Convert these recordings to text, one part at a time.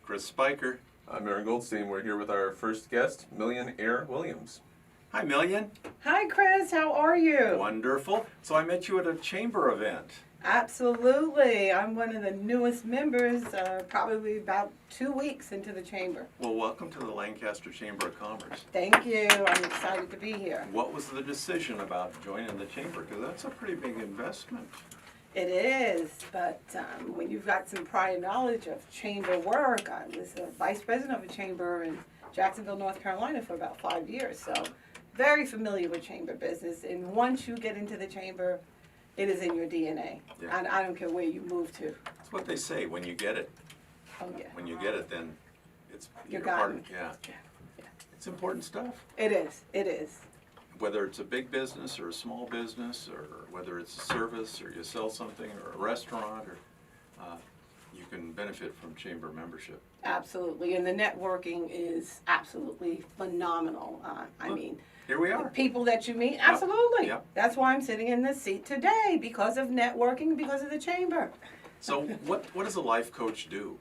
Chris Spiker. I'm Aaron Goldstein. We're here with our first guest, Heir-Williams. Hi, Million. Hi, Chris. How are you? Wonderful. So I met you at a chamber event. Absolutely. I'm one of the newest members, probably about 2 weeks into the chamber. Well, welcome to the Lancaster Chamber of Commerce. Thank you. I'm excited to be here. What was the decision about joining the chamber? Because that's a pretty big investment. It is, but when you've got some prior knowledge of chamber work, I was a vice president of a chamber in Jacksonville, North Carolina for about 5 years, so very familiar with chamber business. And once you get into the chamber, it is in your DNA. Yeah. And I don't care where you move to. That's what they say. When you get it, Oh, yeah. when you get it, then it's You're part gotten. of, yeah. Yeah. It's important stuff. It is. It is. Whether it's a big business or a small business, or whether it's a service or you sell something or a restaurant, or you can benefit from chamber membership. Absolutely, and the networking is absolutely phenomenal. I mean, Here we the are. people that you meet, absolutely. Yep. That's why I'm sitting in this seat today, because of networking, because of the chamber. So what does a life coach do?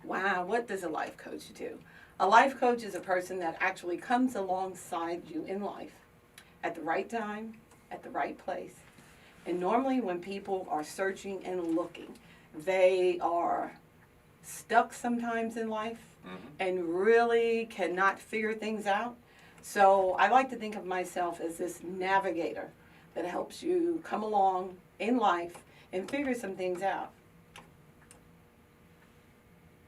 Wow, what does a life coach do? A life coach is a person that actually comes alongside you in life at the right time, at the right place. And normally when people are searching and looking, they are stuck sometimes in life and really cannot figure things out. So I like to think of myself as this navigator that helps you come along in life and figure some things out.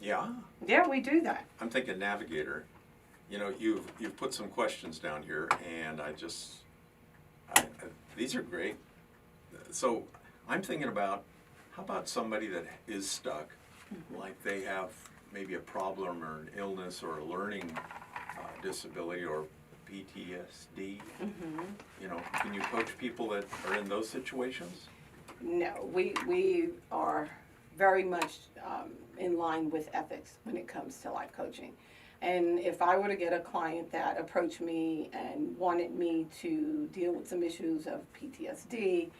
Yeah, Yeah, we do that. I'm thinking navigator. You know, you've put some questions down here, and these are great. So I'm thinking about, how about somebody that is stuck, like they have maybe a problem or an illness or a learning disability or PTSD. You know, can you coach people that are in those situations? No, we are very much in line with ethics when it comes to life coaching. And if I were to get a client that approached me and wanted me to deal with some issues of PTSD,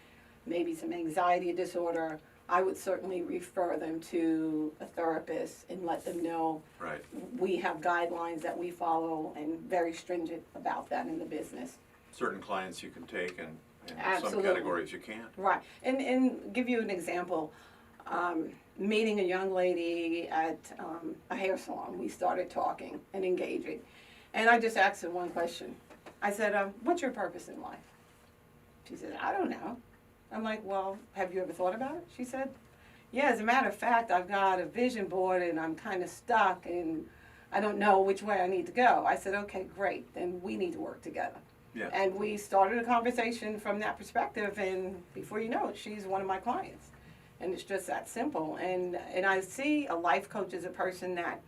maybe some anxiety disorder, I would certainly refer them to a therapist and let them know Right. we have guidelines that we follow and very stringent about that in the business. Certain clients you can take, and some Absolutely. categories you can't. Right, and give you an example. Meeting a young lady at a hair salon, we started talking and engaging, and I just asked her one question. I said, "What's your purpose in life?" She said, "I don't know." I'm like, "Well, have you ever thought about it?" She said, "Yeah, as a matter of fact, I've got a vision board and I'm kind of stuck and I don't know which way I need to go." I said, "Okay, great, then we need to work together." Yeah. And we started a conversation from that perspective, and before you know it, she's one of my clients. And it's just that simple. And I see a life coach as a person that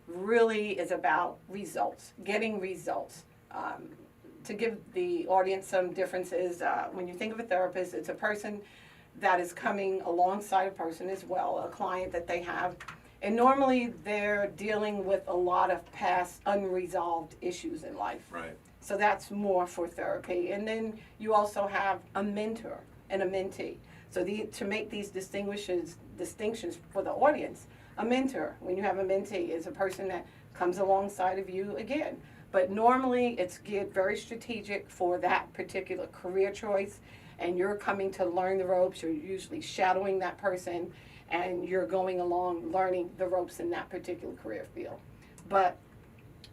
really is about results, getting results. To give the audience some differences, when you think of a therapist, it's a person that is coming alongside a person as well, a client that they have. And normally they're dealing with a lot of past unresolved issues in life. Right. So that's more for therapy. And then you also have a mentor and a mentee. So to make these distinctions for the audience, a mentor, when you have a mentee, is a person that comes alongside of you again. But normally it's geared very strategic for that particular career choice, and you're coming to learn the ropes. You're usually shadowing that person, and you're going along learning the ropes in that particular career field. But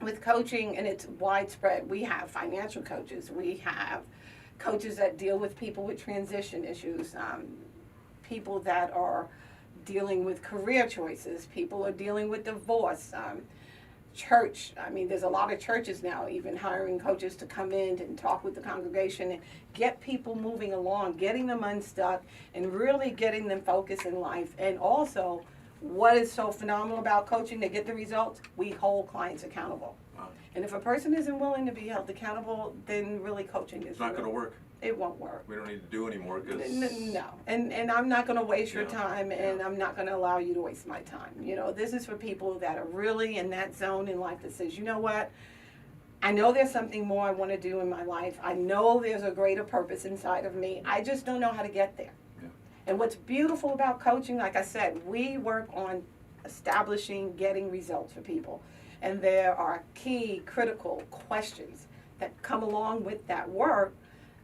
with coaching, and it's widespread, we have financial coaches, we have coaches that deal with people with transition issues, people that are dealing with career choices, people are dealing with divorce, church. I mean, there's a lot of churches now even hiring coaches to come in and talk with the congregation and get people moving along, getting them unstuck, and really getting them focused in life. And also, what is so phenomenal about coaching to get the results? We hold clients accountable. Wow. And if a person isn't willing to be held accountable, then really coaching is It's not going to work. It won't work. We don't need to do anymore because No, and I'm not going to waste your Yeah, time, and I'm not going to allow you to waste my time. You know, this is for people that are really in that zone in life that says, you know what, I know there's something more I want to do in my life. I know there's a greater purpose inside of me. I just don't know how to get there. Yeah. And what's beautiful about coaching, like I said, we work on a establishing, getting results for people. And there are key critical questions that come along with that work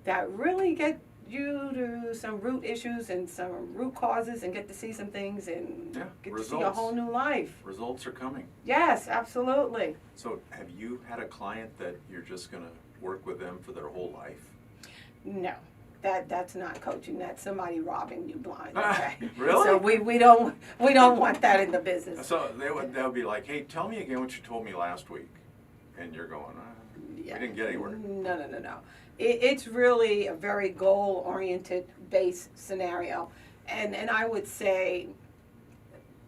that really get you to some root issues and some root causes and get to see some things and Yeah, get to see a results. whole new life. Results are coming. Yes, absolutely. So have you had a client that you're just gonna work with them for their whole life? No, that's not coaching. That's somebody robbing you blind. Okay? Really? So we don't want that in the business. So they'll be like, hey, tell me again what you told me last week. And you're going, Yeah. we didn't get anywhere. No. It's really a very goal-oriented based scenario. And I would say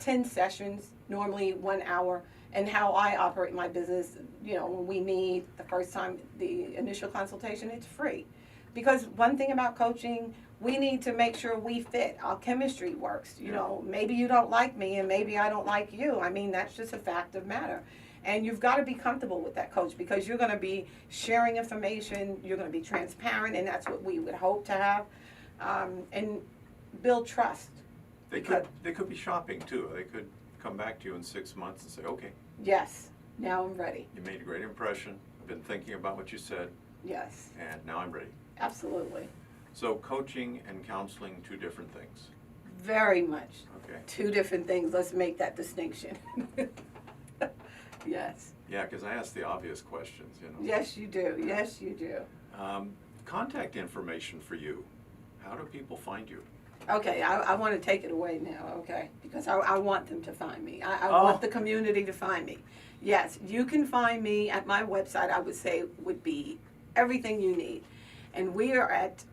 10 sessions, normally 1 hour. And how I operate my business, when we meet the first time, the initial consultation, it's free. Because one thing about coaching, we need to make sure we fit. Our chemistry works. Maybe you don't like me and maybe I don't like you. I mean, that's just a fact of matter. And you've got to be comfortable with that coach because you're going to be sharing information, you're going to be transparent, and that's what we would hope to have, and build trust. They could be shopping too. They could come back to you in 6 months and say, okay, Yes, now I'm ready. you made a great impression. I've been thinking about what you said, Yes, and now I'm ready. absolutely. So coaching and counseling, two different things. Very much. Okay. Two different things. Let's make that distinction. Yes. Yeah, because I asked the obvious questions, Yes, you do. Yes, you do. Contact information for you. How do people find you? Okay, I want to take it away now, okay? Because I want them to find me. I Oh. want the community to find me. Yes, you can find me at my website, I would say would be everything you need. And we are at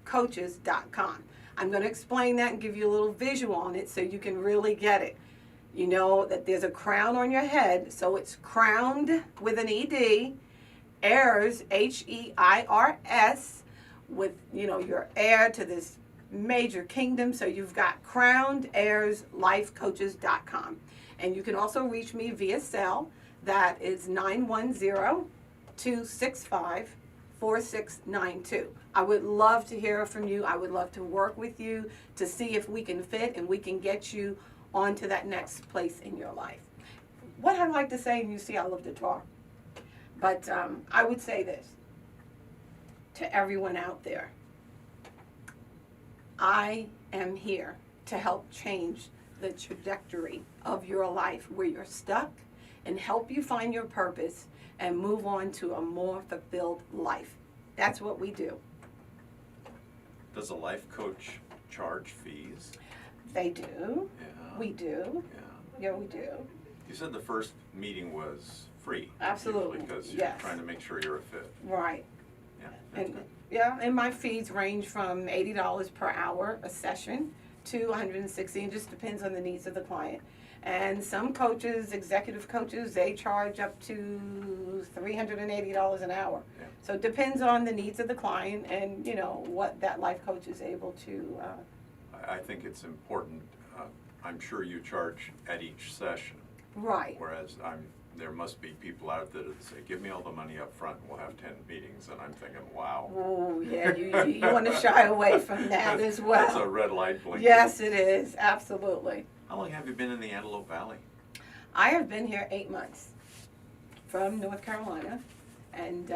crownedheirslifecoaches.com. I'm going to explain that and give you a little visual on it so you can really get it. You know that there's a crown on your head, so it's crowned with an ED, heirs, Heirs, with, your heir to this major kingdom. So you've got crownedheirslifecoaches.com. And you can also reach me via cell. That is 910-265-4692. I would love to hear from you. I would love to work with you to see if we can fit and we can get you on to that next place in your life. What I like to say, and you see I love to talk, but I would say this to everyone out there. I am here to help change the trajectory of your life where you're stuck and help you find your purpose and move on to a more fulfilled life. That's what we do. Does a life coach charge fees? They do. Yeah. We do. Yeah. Yeah, we do. You said the first meeting was free. Absolutely, Because you're yes. trying to make sure you're a fit. Right. Yeah, that's And good. and my fees range from $80 per hour a session to $160. It just depends on the needs of the client. And some coaches, executive coaches, they charge up to $380 an hour. Yeah. So it depends on the needs of the client and what that life coach is able to. I think it's important. I'm sure you charge at each session, Right. whereas there must be people out there that say, give me all the money up front and we'll have 10 meetings. And I'm thinking, wow. Oh yeah, you want to shy away from that as well. That's a red light blinking. Yes, it is. Absolutely. How long have you been in the Antelope Valley? I have been here 8 months from North Carolina and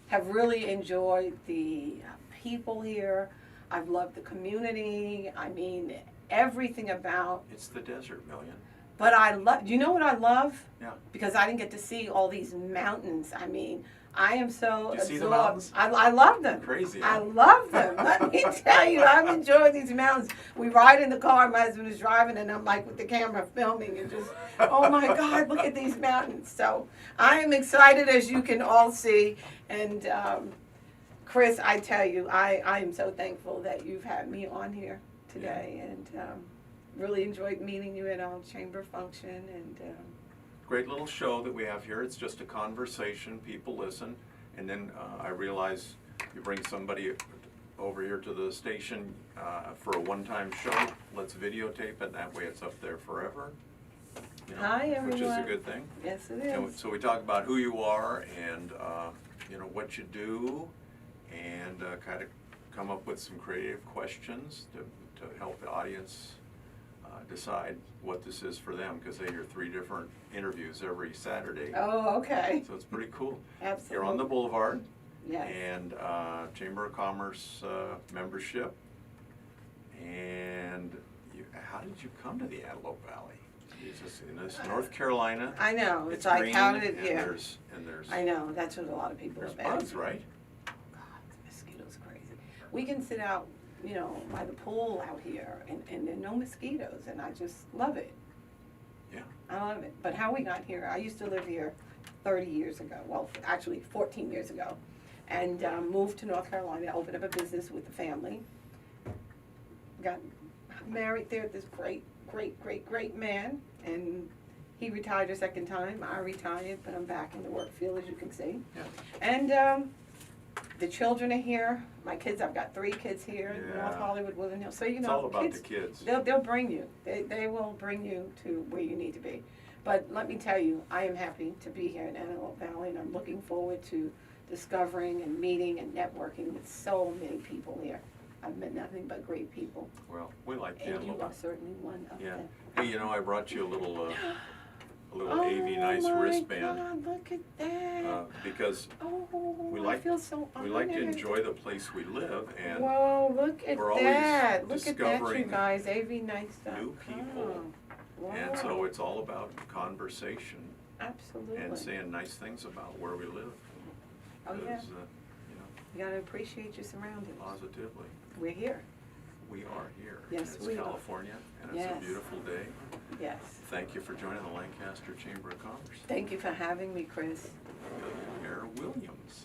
have really enjoyed the people here. I've loved the community. I mean, everything about. It's the desert, Million. But I love, you know what I love? Yeah. Because I didn't get to see all these mountains. I mean, I am so Did you see the absorbed. mountains? I love them. Crazy, I huh? love them. Let me tell you, I'm enjoying these mountains. We ride in the car, my husband is driving, and I'm like with the camera filming and just, oh my God, look at these mountains. So I am excited, as you can all see. And Chris, I tell you, I am so thankful that you've had me on here today, and really enjoyed meeting you at our chamber function. And Great little show that we have here. It's just a conversation. People listen. And then I realize you bring somebody over here to the station for a one-time show. Let's videotape it. That way it's up there forever. Hi, Which is a everyone. good thing. yes, it And is. so we talk about who you are and what you do, and kind of come up with some creative questions to help the audience decide what this is for them, because they hear 3 different interviews every Saturday. Oh, okay. So it's pretty cool. Absolutely. You're on the boulevard, Yes. and Chamber of Commerce membership. And how did you come to the Antelope Valley? It's just in this North Carolina. I know. It's like green, how did and yeah. there's I know. That's what a lot of people there's have asked. bugs, right? God, the mosquitoes crazy. We can sit out, you know, by the pool out here, and there are no mosquitoes, and I just love it. Yeah. I love it. But how we got here, I used to live here 30 years ago. Well, actually 14 years ago. And moved to North Carolina, opened up a business with the family. Got married there to this great man. And he retired a second time. I retired, but I'm back in the work field, as you can see. Yeah. And the children are here. My kids, I've got 3 kids here in Yeah. North Hollywood, Woodland Hills. So, you It's know, all about kids, the kids. they'll bring you. They will bring you to where you need to be. But let me tell you, I am happy to be here in Antelope Valley, and I'm looking forward to discovering and meeting and networking with so many people here. I've met nothing but great people, Well, we like the and you Antelope. are certainly one of Yeah. them. Hey, you know, I brought you a little Oh AV Nice my wristband. God, look at that. Because Oh, we I like- feel so honored. we like to enjoy the place we live, and Whoa, look at we're always that. Look at that, you discovering guys. AVNice.com. new people. Wow. And so it's all about conversation Absolutely. and saying nice things about where we live. Oh, yeah. Because, You gotta appreciate your surroundings. positively, We're here. we are here. Yes, It's we are. California, and it's Yes. a beautiful day. Yes. Thank you for joining the Lancaster Chamber of Commerce. Thank you for having me, Chris. Heir-Williams.